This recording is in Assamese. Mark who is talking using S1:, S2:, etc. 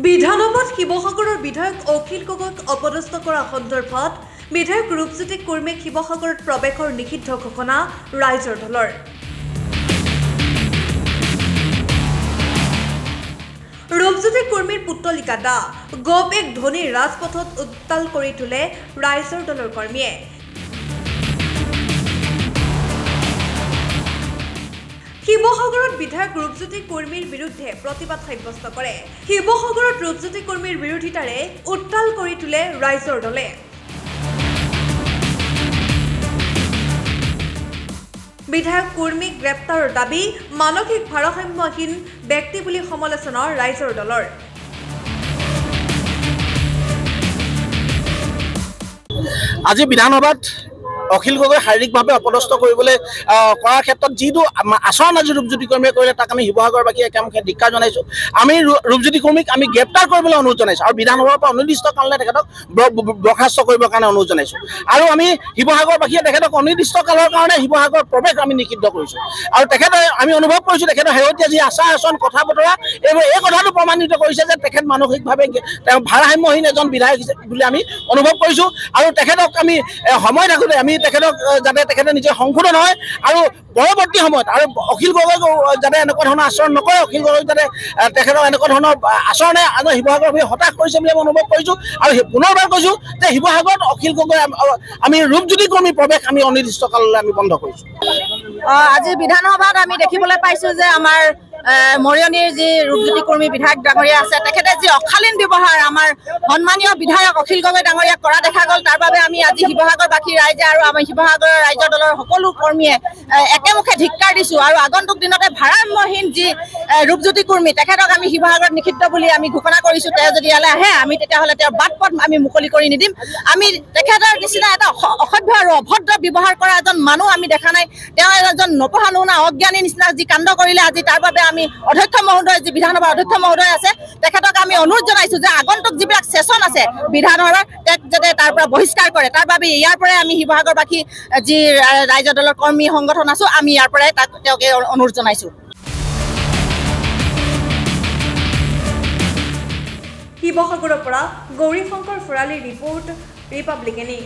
S1: বিধানসভাত শিৱসাগৰৰ বিধায়ক অখিল গগৈক অপদস্থ কৰা সন্দৰ্ভত বিধায়ক ৰূপজ্যোতি কুৰ্মীক শিৱসাগৰত প্ৰৱেশৰ নিষিদ্ধ ঘোষণা ৰাইজৰ দলৰ। ৰূপজ্যোতি কুৰ্মীৰ পুতলিকা দাহ গপ এক ধনী ৰাজপথত উত্তাল কৰি তোলে ৰাইজৰ দলৰ কৰ্মীয়ে। শিৱসাগৰত বিধায়ক ৰূপজ্যোতি কুৰ্মীৰ বিৰুদ্ধে প্ৰতিবাদ সাব্যস্ত কৰে। শিৱসাগৰত ৰূপজ্যোতি কুৰ্মীৰ বিৰোধিতাৰে উত্তাল কৰি তোলে ৰাইজৰ দলে। বিধায়ক কুৰ্মীক গ্ৰেপ্তাৰৰ দাবী, মানসিক ভাৰসাম্যহীন ব্যক্তি বুলি সমালোচনা ৰাইজৰ দলৰ।
S2: আজি বিধানসভাত অখিল গগৈ শাৰীৰিকভাৱে অপদস্থ কৰিবলৈ কৰাৰ ক্ষেত্ৰত যিটো আচৰণ আজি ৰূপজ্যোতি কুৰ্মীয়ে কৰিলে তাক আমি শিৱসাগৰবাসীয়ে একেমুখে ধিক্কাৰ জনাইছোঁ। আমি ৰূপজ্যোতি কুৰ্মীক আমি গ্ৰেপ্তাৰ কৰিবলৈ অনুৰোধ জনাইছোঁ আৰু বিধানসভাৰ পৰা অনিৰ্দিষ্ট কাললৈ তেখেতক বৰ্খাস্ত কৰিবৰ কাৰণে অনুৰোধ জনাইছোঁ। আৰু আমি শিৱসাগৰবাসীয়ে তেখেতক অনিৰ্দিষ্ট কালৰ কাৰণে শিৱসাগৰ প্ৰৱেশ আমি নিষিদ্ধ কৰিছোঁ। আৰু তেখেতে আমি অনুভৱ কৰিছোঁ তেখেতৰ শেহতীয়া যি আচাৰ আচৰণ কথা বতৰা এই কথাটো প্ৰমাণিত কৰিছে যে তেখেত মানসিকভাৱে তেওঁ ভাৰসাম্যহীন এজন বিধায়ক বুলি আমি অনুভৱ কৰিছোঁ। আৰু তেখেতক আমি সময় থাকোঁতে আমি তেখেতক যাতে তেখেতে নিজে সংশোধন হয় আৰু পৰৱৰ্তী সময়ত আৰু অখিল গগৈক যাতে এনেকুৱা ধৰণৰ আচৰণ নকৰে, অখিল গগৈক যাতে তেখেতক এনেকুৱা ধৰণৰ আচৰণে শিৱসাগৰ হতাশ কৰিছে বুলি আমি অনুভৱ কৰিছোঁ। আৰু পুনৰবাৰ কৈছোঁ যে শিৱসাগৰত অখিল গগৈ আমি ৰূপজ্যোতি কুৰ্মীৰ প্ৰৱেশ আমি অনিৰ্দিষ্ট কাললৈ আমি বন্ধ কৰিছোঁ।
S3: আজি বিধানসভাত আমি দেখিবলৈ পাইছোঁ যে আমাৰ মৰিয়নিৰ যি ৰূপজ্যোতি কুৰ্মী বিধায়ক ডাঙৰীয়া আছে, তেখেতে যি অশালীন ব্যৱহাৰ আমাৰ সন্মানীয় বিধায়ক অখিল গগৈ ডাঙৰীয়াক কৰা দেখা গ'ল। তাৰ বাবে আমি আজি শিৱসাগৰবাসী ৰাইজে আৰু আমাৰ শিৱসাগৰৰ ৰাইজৰ দলৰ সকলো কৰ্মীয়ে একেমুখে ধিক্কাৰ দিছোঁ। আৰু আগন্তুক দিনতে ভাৰসাম্যহীন যি ৰূপজ্যোতি কুৰ্মী তেখেতক আমি শিৱসাগৰত নিষিদ্ধ বুলি আমি ঘোষণা কৰিছোঁ। তেওঁ যদি ইয়ালৈ আহে আমি তেতিয়াহ'লে তেওঁৰ বাট পথ আমি মুকলি কৰি নিদিম। আমি তেখেতৰ নিচিনা এটা অসভ্য আৰু অভদ্ৰ ব্যৱহাৰ কৰা এজন মানুহ আমি দেখা নাই। তেওঁ এজন নপঢ়া নুশুনা অজ্ঞানী নিচিনা যি কাণ্ড কৰিলে আজি তাৰ বাবে আমি অধ্যক্ষ মহোদয় যি বিধানসভাৰ অধ্যক্ষ মহোদয় আছে তেখেতক আমি অনুৰোধ জনাইছোঁ যে আগন্তুক যিবিলাক ছেছন আছে বিধানসভাৰ তেওঁক যাতে তাৰ পৰা বহিষ্কাৰ কৰে। তাৰ বাবে ইয়াৰ পৰাই আমি শিৱসাগৰবাসী যি ৰাইজৰ দলৰ কৰ্মী সংগঠন আছোঁ আমি ইয়াৰ পৰাই তেওঁক অনুৰোধ জনাইছোঁ।
S1: শিৱসাগৰৰ পৰা গৌৰীশংকৰ ভৰালীৰ ৰিপৰ্ট, ৰিপাব্লিক এনি।